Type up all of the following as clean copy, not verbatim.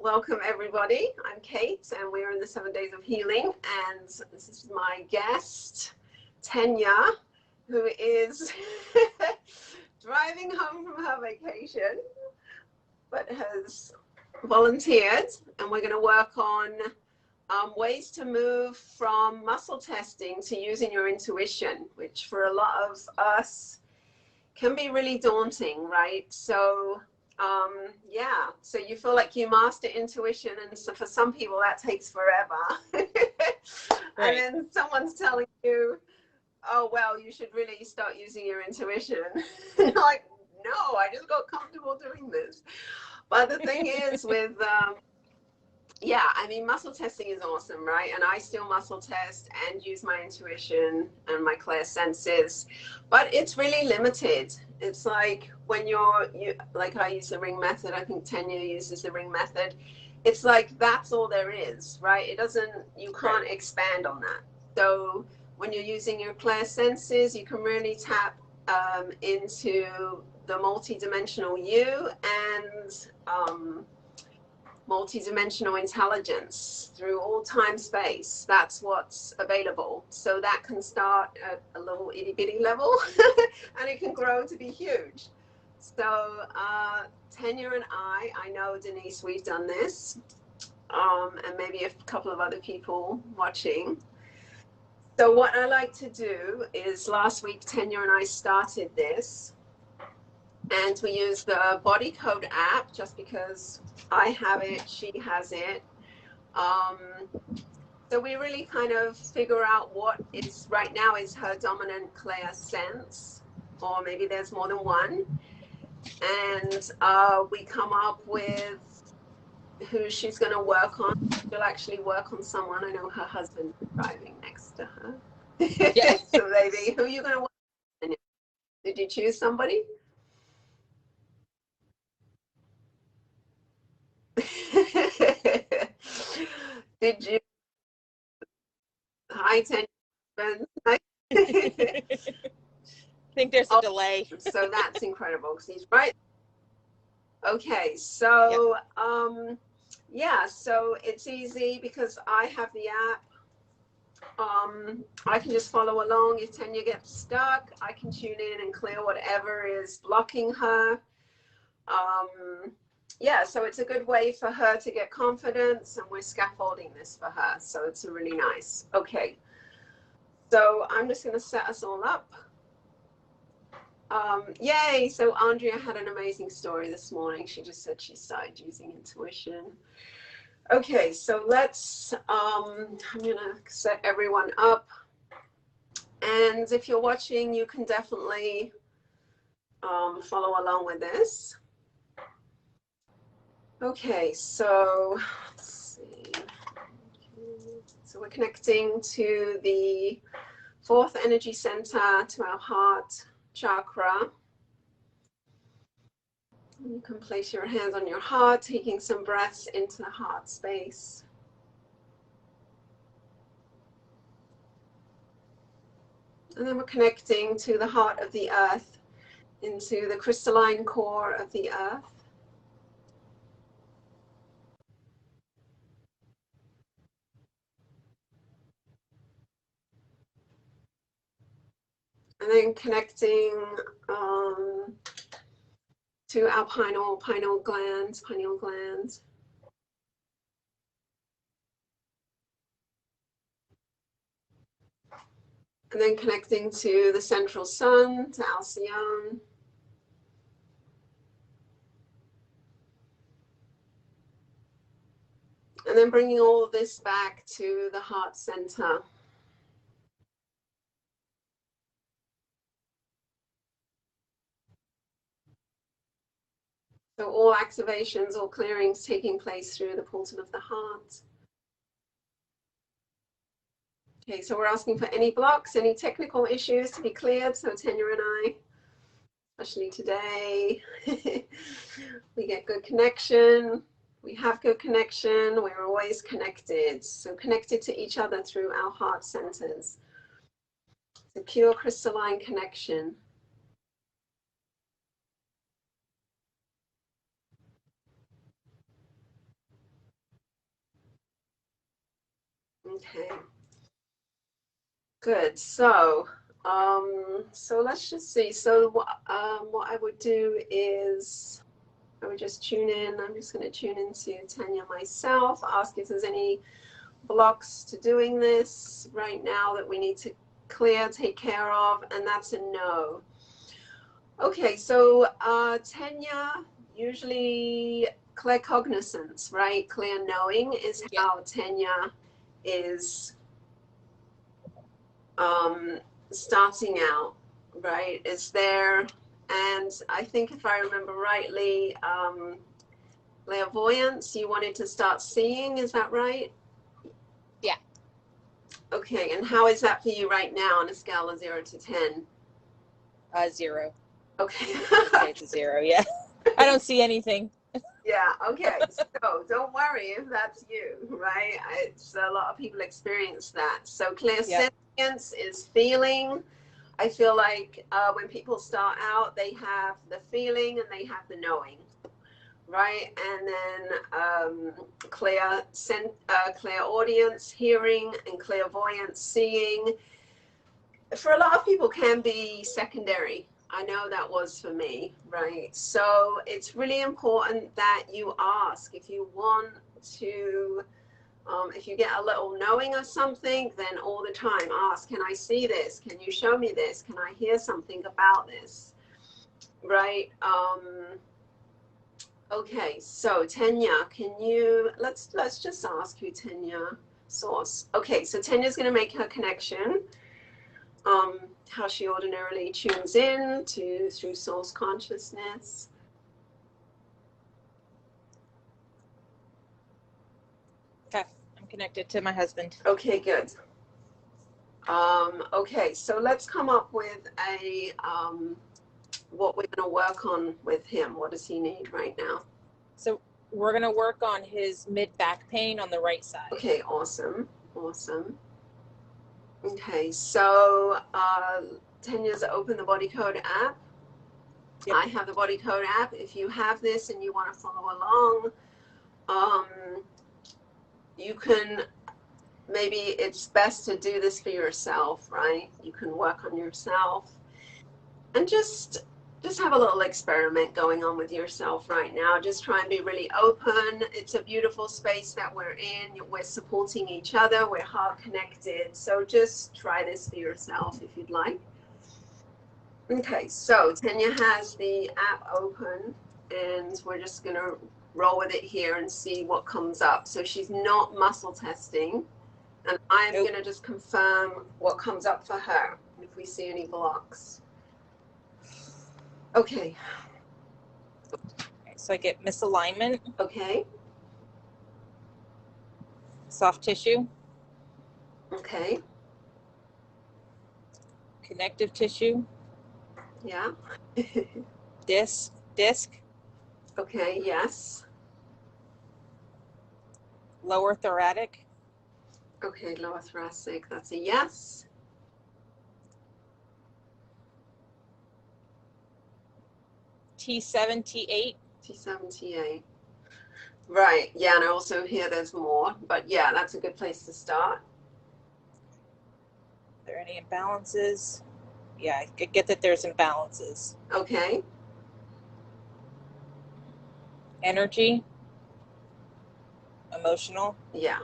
Welcome everybody. I'm Kate and we're in the 7 days of healing, and this is my guest, Tanya, who is driving home from her vacation but has volunteered, and we're going to work on ways to move from muscle testing to using your intuition, which for a lot of us can be really daunting, right? So yeah, so you feel like you master intuition, and so for some people that takes forever. Right. And then someone's telling you, oh well, you should really start using your intuition. You're like, no, I just got comfortable doing this. But the thing is with yeah, I mean, muscle testing is awesome, right? And I still muscle test and use my intuition and my clear senses, but it's really limited. It's like when like I use the ring method, I think Tanya uses the ring method. It's like that's all there is, right? It doesn't, you can't expand on that. So when you're using your clear senses, you can really tap into the multi-dimensional you and multi-dimensional intelligence through all time space. That's what's available. So that can start at a little itty bitty level and it can grow to be huge. So Tanya and I know Denise, we've done this, and maybe a couple of other people watching. So what I like to do is, last week Tanya and I started this, and we use the Body Code app just because I have it, she has it. So we really kind of figure out what is right now is her dominant clear sense, or maybe there's more than one. And we come up with who she's going to work on. She'll actually work on someone. I know her husband is driving next to her. Yes. So maybe, who are you going to work on? Did you choose somebody? Did you? Hi, Tanya. I think there's a delay. So that's incredible because he's right. Okay, so Yep. Yeah, so it's easy because I have the app. I can just follow along. If Tanya gets stuck, I can tune in and clear whatever is blocking her. Yeah, so it's a good way for her to get confidence, and we're scaffolding this for her. So it's really nice. Okay, so I'm just going to set us all up. Yay! So Andrea had an amazing story this morning. She just said she started using intuition. Okay, so let's, I'm gonna set everyone up. And if you're watching, you can definitely follow along with this. Okay, so let's see. So we're connecting to the fourth energy center, to our heart chakra. You can place your hands on your heart, taking some breaths into the heart space. And then we're connecting to the heart of the earth, into the crystalline core of the earth. And then connecting to our pineal glands. And then connecting to the central sun, to Alcyone. And then bringing all of this back to the heart center. So all activations, all clearings taking place through the portal of the heart. Okay, so we're asking for any blocks, any technical issues to be cleared. So Tanya and I, especially today, we get good connection. We have good connection. We're always connected. So connected to each other through our heart centers. It's a pure crystalline connection. Okay. Good. So, so let's just see. So, what I would do is I would just tune in. I'm just going to tune into Tanya myself, ask if there's any blocks to doing this right now that we need to clear, take care of, and that's a no. Okay, so Tanya, usually clear cognizance, right? Clear knowing is how Tanya is starting out, right? Is there, and I think if I remember rightly, clairvoyance, you wanted to start seeing, is that right? Yeah. Okay, and how is that for you right now on a scale of 0 to 10? 0. Okay. Okay, it's a 0, yeah. I don't see anything. Yeah, okay. So don't worry if that's you, right? It's a lot of people experience that. So clear sentience is feeling. I feel like when people start out, they have the feeling and they have the knowing, right? And then clear audience, hearing, and clairvoyance, seeing. For a lot of people can be secondary. I know that was for me, right? So it's really important that you ask if you want to, if you get a little knowing of something, then all the time ask, can I see this? Can you show me this? Can I hear something about this? Right? Okay, so Tanya, can you, let's just ask you, Tanya, source. Okay, so Tanya's going to make her connection. How she ordinarily tunes in to through source consciousness. Okay, I'm connected to my husband. Okay, good. Okay, so let's come up with a what we're going to work on with him. What does he need right now? So we're going to work on his mid-back pain on the right side. Okay, awesome, awesome. Okay, so Tanya's Open the Body Code app. Yep. I have the Body Code app. If you have this and you want to follow along, you can, maybe it's best to do this for yourself, right? You can work on yourself and just have a little experiment going on with yourself right now. Just try and be really open. It's a beautiful space that we're in. We're supporting each other. We're heart connected. So just try this for yourself if you'd like. Okay, so Tanya has the app open and we're just going to roll with it here and see what comes up. So she's not muscle testing, and I'm going to just confirm what comes up for her if we see any blocks. Okay. So I get misalignment. Okay. Soft tissue. Okay. Connective tissue. Yeah. Disc. Okay, yes. Lower thoracic. Okay, lower thoracic, that's a yes. T7, T8. T7, T8. Right, yeah, and I also hear there's more, but yeah, that's a good place to start. Are there any imbalances? Yeah, I get that there's imbalances. Okay. Energy. Emotional. Yeah.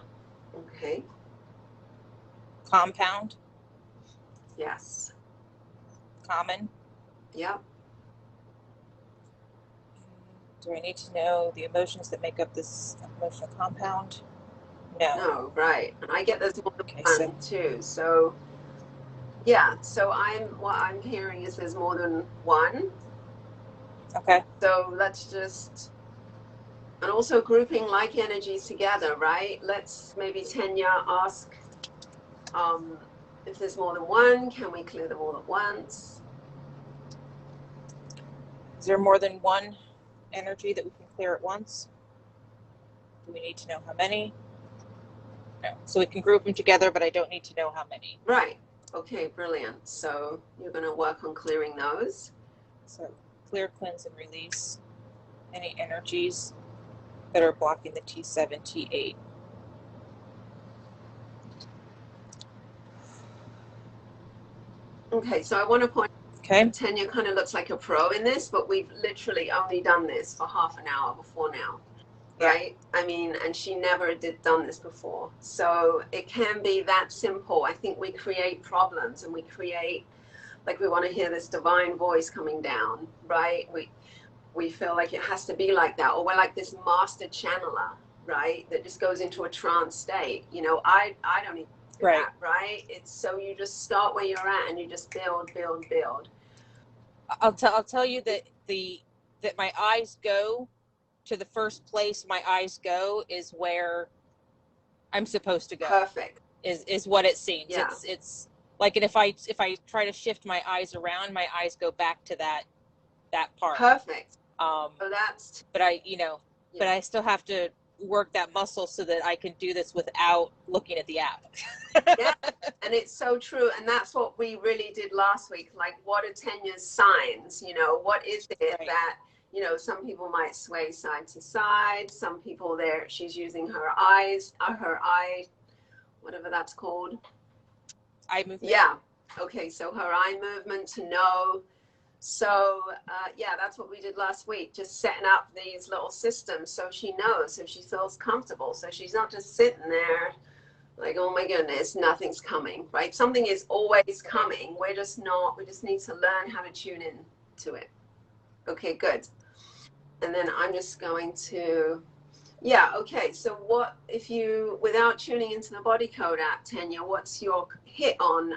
Okay. Compound. Yes. Common. Yep. Do I need to know the emotions that make up this emotional compound? No. No, right. And I get there's more than one too. So yeah, so what I'm hearing is there's more than one. Okay. So let's just, and also grouping like energies together, right? Let's maybe Tanya ask if there's more than one, can we clear them all at once? Is there more than one energy that we can clear at once? Do we need to know how many? No. So we can group them together, but I don't need to know how many. Right. Okay, brilliant. So you're going to work on clearing those. So clear, cleanse, and release any energies that are blocking the T7, T8. Okay, so I want to point Okay. Tanya kind of looks like a pro in this, but we've literally only done this for half an hour before now, right? Yeah. I mean, and she never done this before. So it can be that simple. I think we create problems, and we create, like, we want to hear this divine voice coming down, right? We feel like it has to be like that, or we're like this master channeler, right? That just goes into a trance state. You know, I don't even do Right. that, right? It's so you just start where you're at and you just build. I'll tell you that that my eyes go to the first place my eyes go is where I'm supposed to go. Perfect. Is what it seems. Yeah. It's like, and if I try to shift my eyes around, my eyes go back to that part. Perfect. So that's. But but I still have to work that muscle so that I can do this without looking at the app. Yeah, and it's so true, and that's what we really did last week. Like, what are Tanya's signs? You know, what is it right. that, you know, some people might sway side to side. Some people she's using her eyes, whatever that's called. Eye movement. Yeah. Okay, so her eye movement to know. So, yeah, that's what we did last week, just setting up these little systems so she knows, so she feels comfortable, so she's not just sitting there like, oh my goodness, nothing's coming, right? Something is always coming. We just need to learn how to tune in to it. Okay, good. And then I'm just going to, yeah, okay. So what, if you, without tuning into the body code app, Tanya, what's your hit on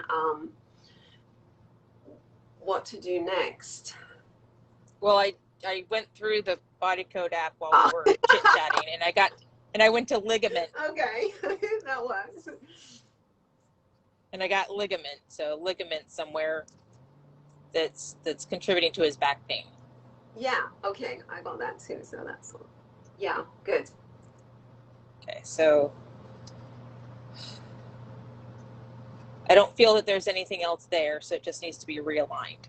what to do next? Well, I went through the body code app while we were chit-chatting, and I went to ligament. Okay, that works. And I got ligament, so ligament somewhere that's contributing to his back pain. Yeah, okay, I got that too, so that's all. Yeah, good. Okay, so I don't feel that there's anything else there, so it just needs to be realigned.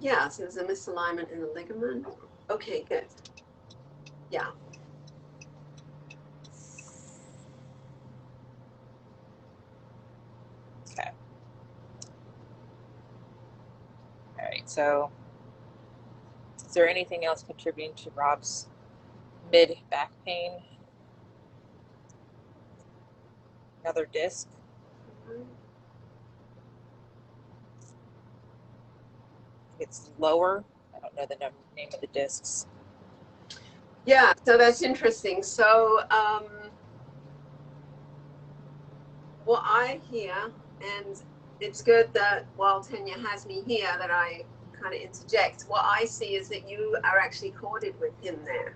Yeah, so there's a misalignment in the ligament. Okay, good. Yeah. Okay. All right, so is there anything else contributing to Rob's mid back pain? Another disc? It's lower. I don't know the name of the discs. Yeah, so that's interesting. So what I hear, and it's good that while Tanya has me here that I kind of interject, what I see is that you are actually corded with him there.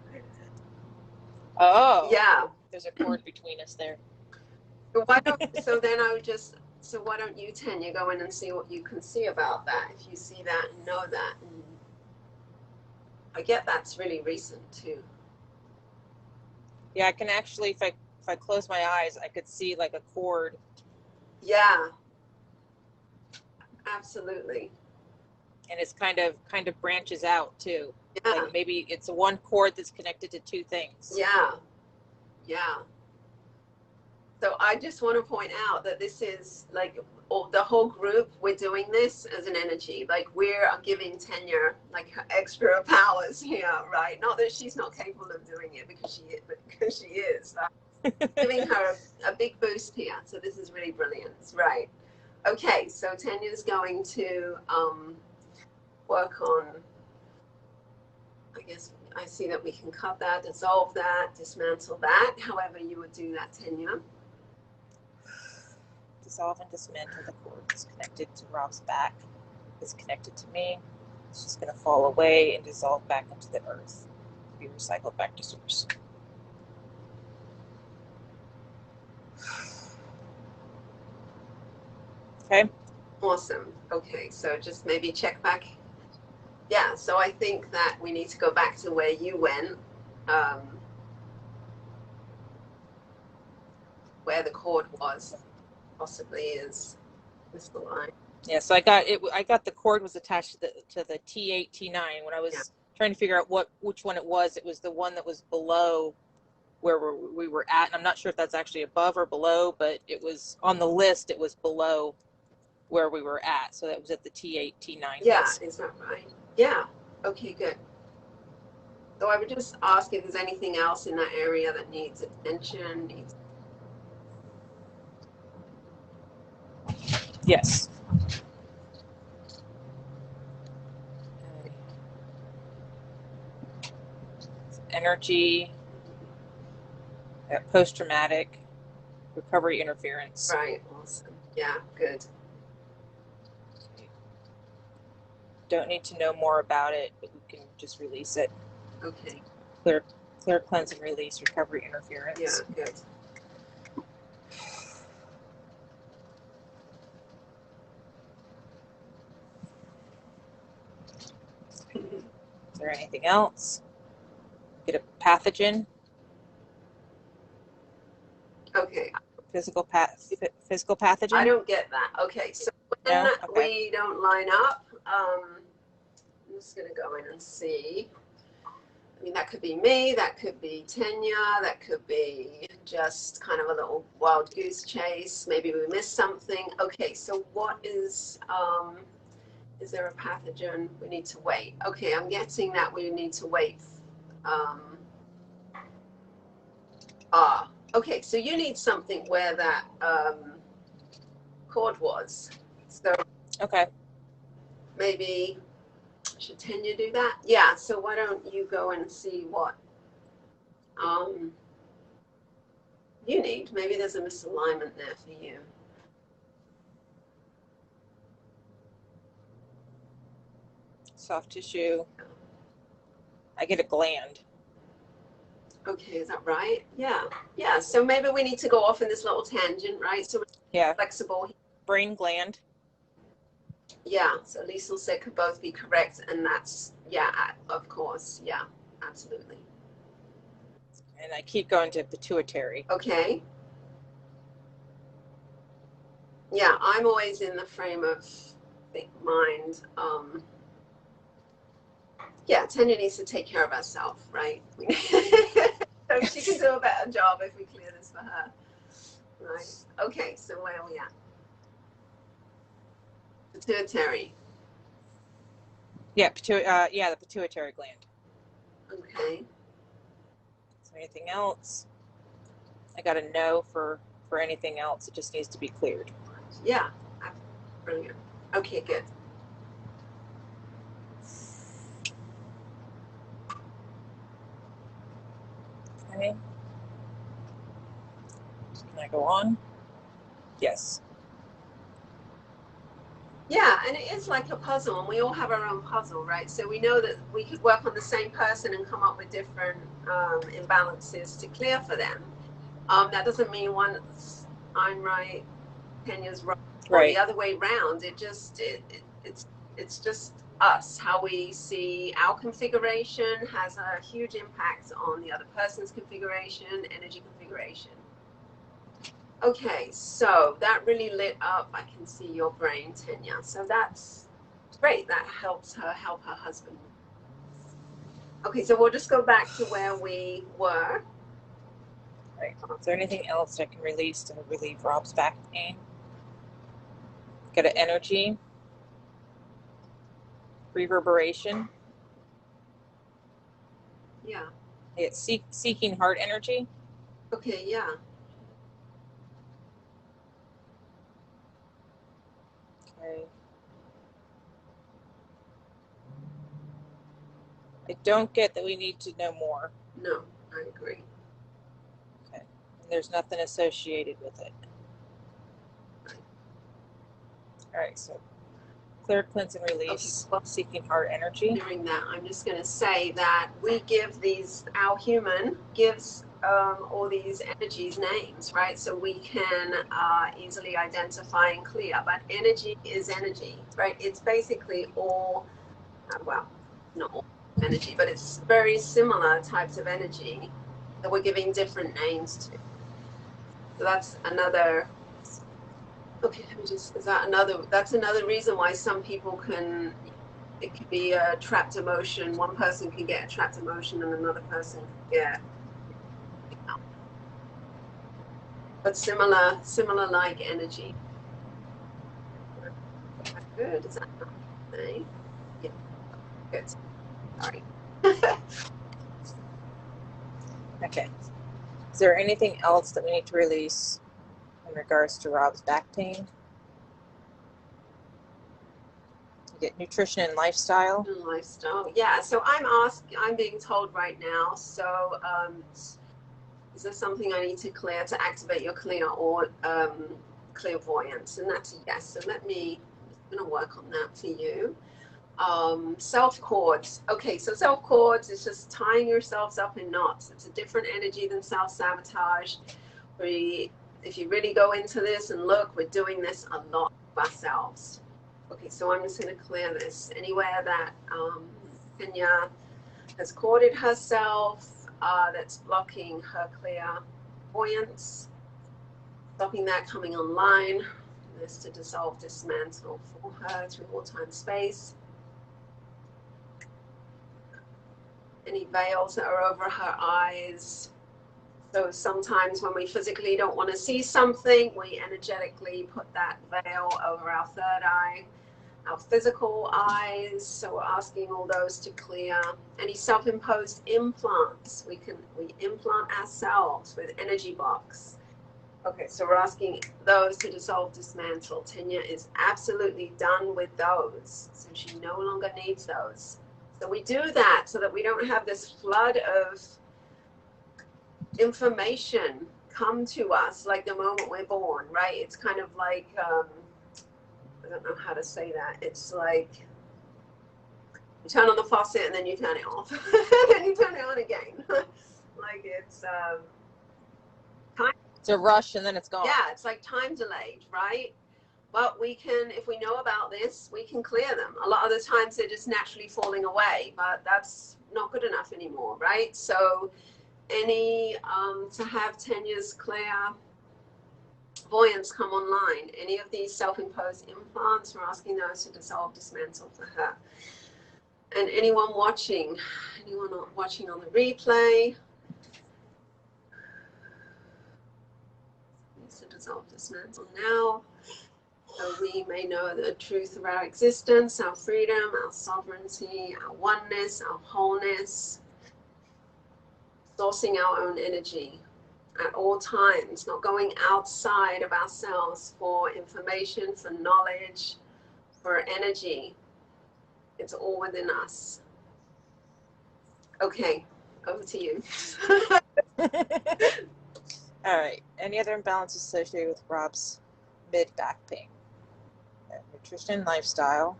Oh. Yeah. There's a cord between us there. So why don't you, Tanya, go in and see what you can see about that, if you see that and know that. And I get that's really recent too. Yeah, I can actually, if I close my eyes, I could see like a cord. Yeah. Absolutely. And it's kind of branches out too. Yeah. Like maybe it's one cord that's connected to two things. Yeah. Yeah. So I just want to point out that this is like the whole group, we're doing this as an energy. Like, we're giving Tanya like extra powers here, right? Not that she's not capable of doing it, because she is. Giving her a big boost here. So this is really brilliant, right? Okay, so Tanya's going to work on, I guess I see that we can cut that, dissolve that, dismantle that, however you would do that, Tanya. Dissolve and dismantle the cord that's connected to Rob's back, is connected to me. It's just going to fall away and dissolve back into the earth, be recycled back to source. Okay. Awesome. Okay, so just maybe check back. Yeah, so I think that we need to go back to where you went, where the cord was, possibly is misaligned. Yeah, so I got the cord was attached to the T8, T9. When I was trying to figure out which one it was the one that was below where we were at. And I'm not sure if that's actually above or below, but it was on the list. It was below where we were at. So that was at the T8, T9 Yeah, disc. is that right? Yeah. Okay, good. So I would just ask if there's anything else in that area that needs attention. Yes. Energy, post-traumatic recovery interference. Right, awesome. Yeah, good. Don't need to know more about it, but we can just release it. Okay. Clear, cleanse, and release recovery interference. Yeah, good. Is there anything else? Get a pathogen. Okay. Physical pathogen. I don't get that. Okay, so when we don't line up, I'm just going to go in and see. I mean, that could be me, that could be Tenya, that could be just kind of a little wild goose chase. Maybe we missed something. Okay, so what is there a pathogen? We need to wait. Okay, I'm guessing that we need to wait. Okay, so you need something where that cord was. So okay. Maybe should Tanya do that? Yeah, so why don't you go and see what you need. Maybe there's a misalignment there for you. Soft tissue. I get a gland. Okay, is that right? Yeah. Yeah, so maybe we need to go off in this little tangent, right? So we're flexible. Brain gland. Yeah, so Liesl said could both be correct, and that's, yeah, of course. Yeah, absolutely. And I keep going to pituitary. Okay. Yeah, I'm always in the frame of mind. Yeah, Tanya needs to take care of herself, right? So she can do a better job if we clear this for her. Right. Okay, so where are we at? Pituitary. Yeah, the pituitary gland. Okay. Is there anything else? I got a no for anything else. It just needs to be cleared. Yeah, brilliant. Okay, good. Okay. Can I go on? Yes. Yeah, and it is like a puzzle, and we all have our own puzzle, right? So we know that we could work on the same person and come up with different imbalances to clear for them. That doesn't mean I'm right, Kenya's right, or the other way around. It's just us. How we see our configuration has a huge impact on the other person's configuration, energy configuration. Okay, so that really lit up. I can see your brain, Tanya. So that's great. That helps her help her husband. Okay, so we'll just go back to where we were. Right. Is there anything else I can release to relieve Rob's back pain? Get an energy. Reverberation. Yeah. It's seeking heart energy. Okay, yeah. Okay. I don't get that we need to know more. No, I agree. Okay. And there's nothing associated with it. All right, so clear, cleanse, and release. Okay. Seeking heart energy. During that, I'm just going to say that we give our human gives all these energies names, right? So we can easily identify and clear. But energy is energy, right? It's basically all, well, not all energy, but it's very similar types of energy that we're giving different names to. So that's another. Okay, that's another reason why some people it could be a trapped emotion. One person can get a trapped emotion and another person can get, but similar like energy. Good. Is that okay? Yeah, good. Sorry. Okay. Is there anything else that we need to release in regards to Rob's back pain? You get nutrition and lifestyle. Lifestyle. Yeah. So I'm being told right now. So is there something I need to clear to activate your clear or clairvoyance? And that's a yes. So I'm going to work on that for you. Self cords. Okay, so self cords is just tying yourselves up in knots. It's a different energy than self sabotage. If you really go into this and look, we're doing this a lot ourselves. Okay, so I'm just going to clear this. Anywhere that Kenya has corded herself, that's blocking her clairvoyance, stopping that coming online. This to dissolve, dismantle for her through all time space. Any veils that are over her eyes. So sometimes when we physically don't want to see something, we energetically put that veil over our third eye, our physical eyes. So we're asking all those to clear. Any self-imposed implants, we implant ourselves with energy box. Okay, so we're asking those to dissolve, dismantle. Tanya is absolutely done with those, so she no longer needs those. So we do that so that we don't have this flood of information come to us like the moment we're born, right? It's kind of like, I don't know how to say that. It's like you turn on the faucet and then you turn it off. Then you turn it on again. Like it's time. It's a rush and then it's gone. Yeah, it's like time delayed, right? But we can, if we know about this, we can clear them. A lot of the times they're just naturally falling away, but that's not good enough anymore, right? So to have Tanya's clairvoyance come online, any of these self-imposed implants, we're asking those to dissolve, dismantle for her. And anyone watching on the replay, needs to dissolve, dismantle now. So we may know the truth of our existence, our freedom, our sovereignty, our oneness, our wholeness, sourcing our own energy at all times, not going outside of ourselves for information, for knowledge, for energy. It's all within us. Okay, over to you. All right. Any other imbalances associated with Rob's mid-back pain? Nutrition, lifestyle,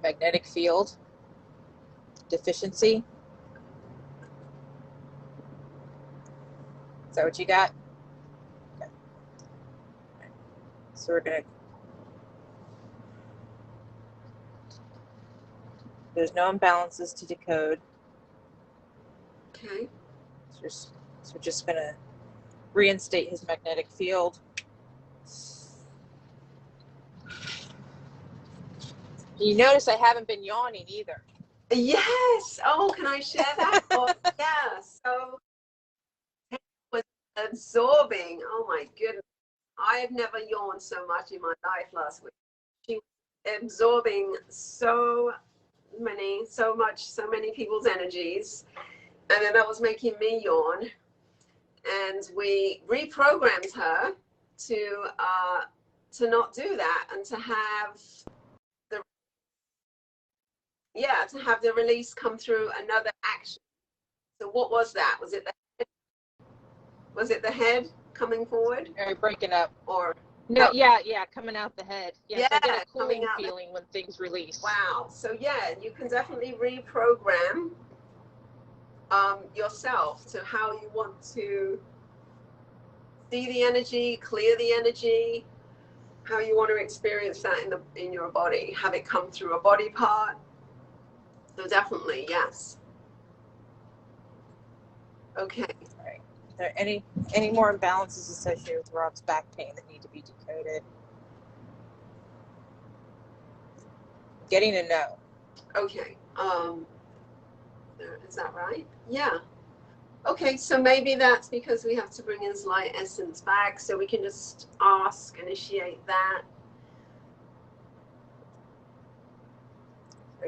magnetic field, deficiency. Is that what you got? Okay. Right. So we're going to... There's no imbalances to decode. Okay. So we're just going to reinstate his magnetic field. You notice I haven't been yawning either. Yes. Oh, can I share that? Oh, yeah. So it was absorbing. Oh my goodness. I have never yawned so much in my life last week. She was absorbing so many people's energies. And then that was making me yawn. And we reprogrammed her to not do that and to have the release come through another action. So what was that? Was it the head coming forward? Are you breaking up? Or no, yeah, coming out the head. Yes, I get a cooling coming out feeling when things release. Wow. So yeah, you can definitely reprogram yourself to how you want to see the energy, clear the energy, how you want to experience that in your body, have it come through a body part. So definitely, yes. Okay. All right. Are there any more imbalances associated with Rob's back pain that need to be decoded? Getting a no. Okay. Is that right? Yeah. Okay, so maybe that's because we have to bring his light essence back, so we can just initiate that.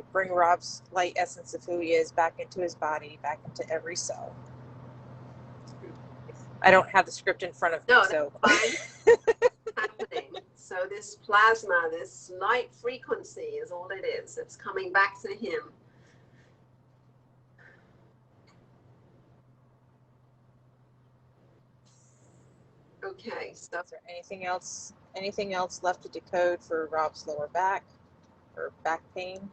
I bring Rob's light essence of who he is back into his body, back into every cell. I don't have the script in front of me, No, so. that's happening. So this plasma, this light frequency is all it is. It's coming back to him. Okay, so Is there anything else left to decode for Rob's lower back or back pain?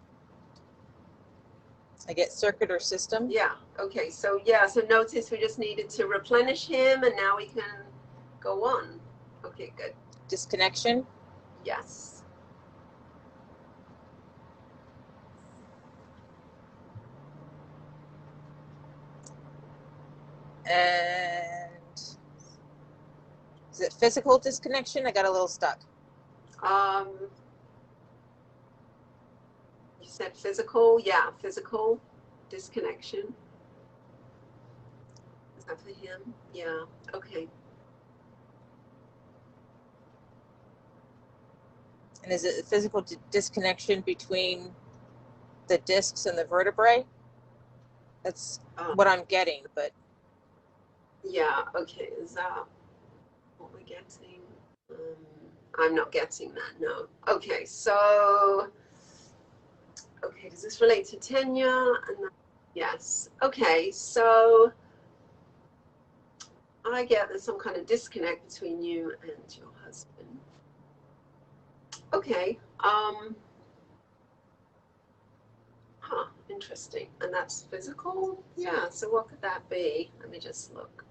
I get circuit or system. yeah, okay, so yeah, so notice we just needed to replenish him and now we can go on. Okay, good. Disconnection. Yes. And is it physical disconnection? I got a little stuck. You said physical? Yeah, physical disconnection. Is that for him? Yeah, okay. And is it a physical disconnection between the discs and the vertebrae? That's what I'm getting, but. Yeah, okay, is that what we're getting? I'm not getting that, no. Okay, so, okay, does this relate to tenure? And yes, okay, so I get there's some kind of disconnect between you and your husband. Okay, interesting. And that's physical? Yeah, so what could that be? Let me just look.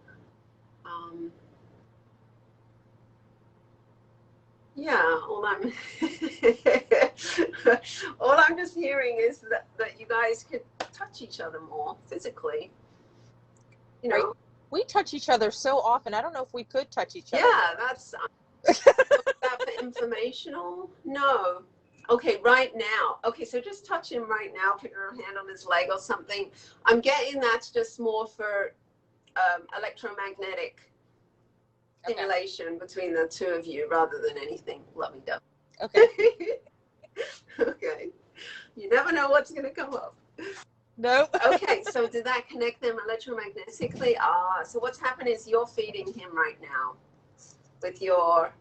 Yeah, all I'm just hearing is that you guys could touch each other more physically. You know. Right. We touch each other so often. I don't know if we could touch each other. Yeah, that's that for informational. No. Okay, right now. Okay, so just touch him right now. Put your hand on his leg or something. I'm getting that's just more for electromagnetic stimulation between the two of you rather than anything lovey-dovey. Okay. Okay. You never know what's going to come up. Nope. Okay, so did that connect them electromagnetically? So what's happening is you're feeding him right now with your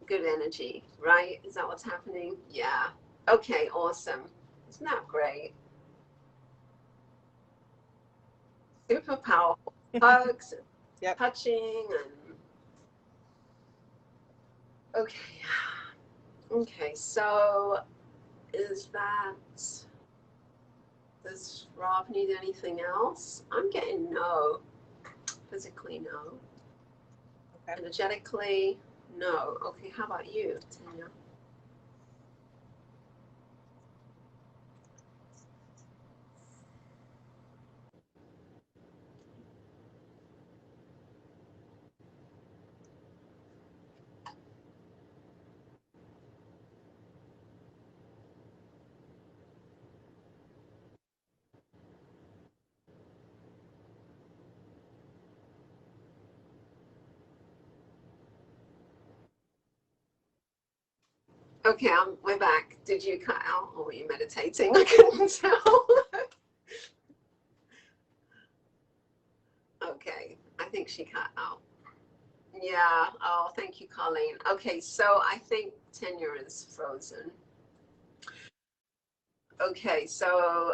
good energy, right? Is that what's happening? Yeah. Okay, awesome. Isn't that great? Super powerful. Hugs, yep. Touching, and okay. Okay, so is that, does Rob need anything else? I'm getting no. Physically, no. Okay. Energetically, no. Okay, how about you, Tanya? Okay, we're back. Did you cut out or were you meditating? I couldn't tell. Okay, I think she cut out. Yeah, oh, thank you, Colleen. Okay, so I think tenure is frozen. Okay, so,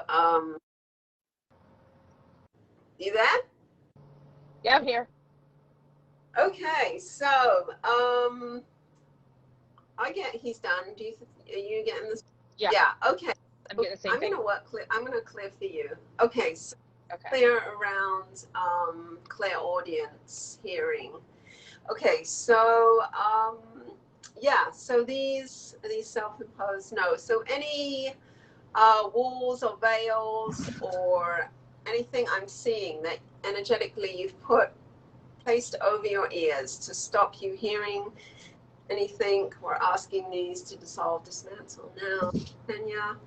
you there? Yeah, I'm here. Okay, so, I get he's done. Are you getting this? Yeah. Yeah, okay. I'm getting the same thing. I'm gonna clear for you. Okay, so okay. Clear around clairaudience hearing. Okay, so yeah, so these self-imposed, no. So any walls or veils or anything I'm seeing that energetically you've placed over your ears to stop you hearing anything, we're asking these to dissolve, dismantle now. Kenya.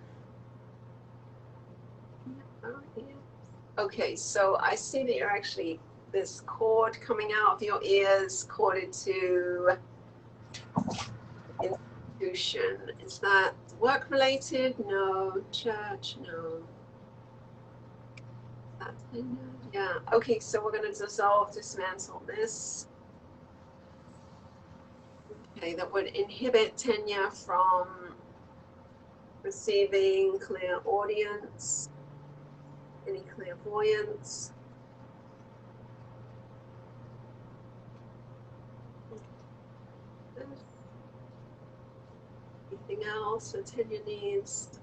Okay, so I see that you're actually, this cord coming out of your ears, corded to institution. Is that Work related? No. Church? No. That's, yeah. Okay, so we're going to dissolve, dismantle this. Okay, that would inhibit Tenya from receiving clear audience, any clairvoyance. Anything else that Tenya needs?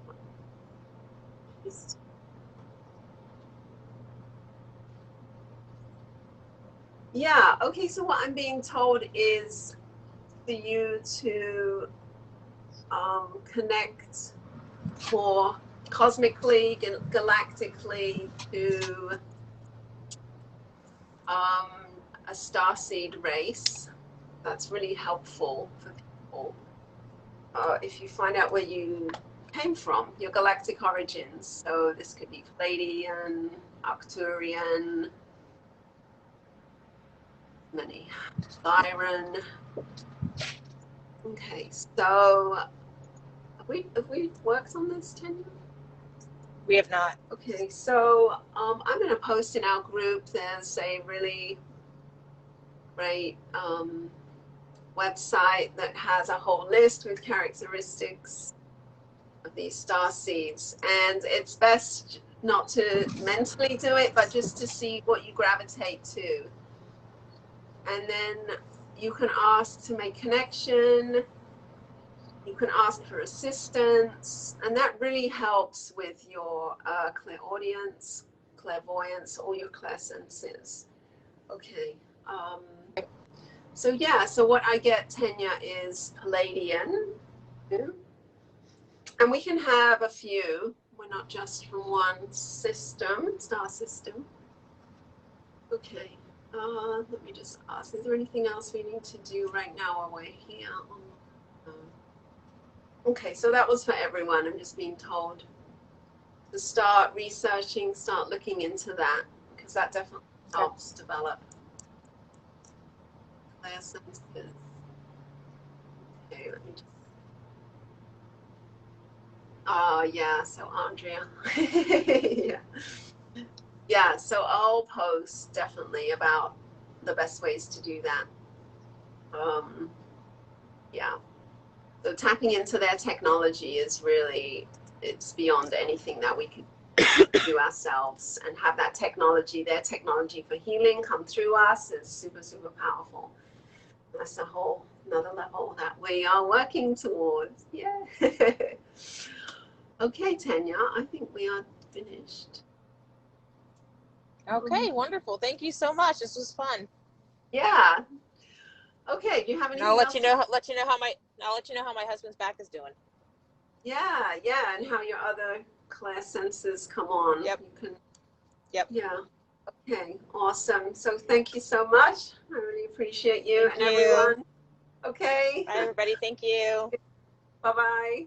Yeah, okay, so what I'm being told is for you to connect more cosmically, galactically to a starseed race. That's really helpful for people. If you find out where you came from, your galactic origins. So this could be Palladian, Arcturian, many, Siren. Okay, so have we worked on this, Tanya? We have not. Okay, so I'm going to post in our group. There's a really great website that has a whole list with characteristics of these star seeds, and it's best not to mentally do it, but just to see what you gravitate to, and then you can ask to make connection. You can ask for assistance, and that really helps with your clairaudience, clairvoyance, all your clairsenses. Okay. So yeah, so what I get, Tenya, is Palladian. And we can have a few. We're not just from one system, star system. Okay. Let me just ask, is there anything else we need to do right now while we're here? Okay, so that was for everyone. I'm just being told to start researching, start looking into that, because that definitely helps develop clairsenses. Okay, let me just. Yeah, so Andrea. Yeah. Yeah, so I'll post definitely about the best ways to do that. Yeah. So tapping into their technology is really, it's beyond anything that we could do ourselves, and have that technology, their technology for healing come through us is super, super powerful. That's a whole another level that we are working towards. Yeah. Okay, Tanya, I think we are finished. Okay, wonderful. Thank you so much. This was fun. Yeah. Okay, do you have anything I'll let else? you know how my husband's back is doing. Yeah, yeah, and how your other clairsenses come on. Yep. You can. Yep. Yeah. Okay, awesome. So thank you so much. I really appreciate you. Thank and you. everyone. Okay. Bye, everybody. Thank you. Bye-bye.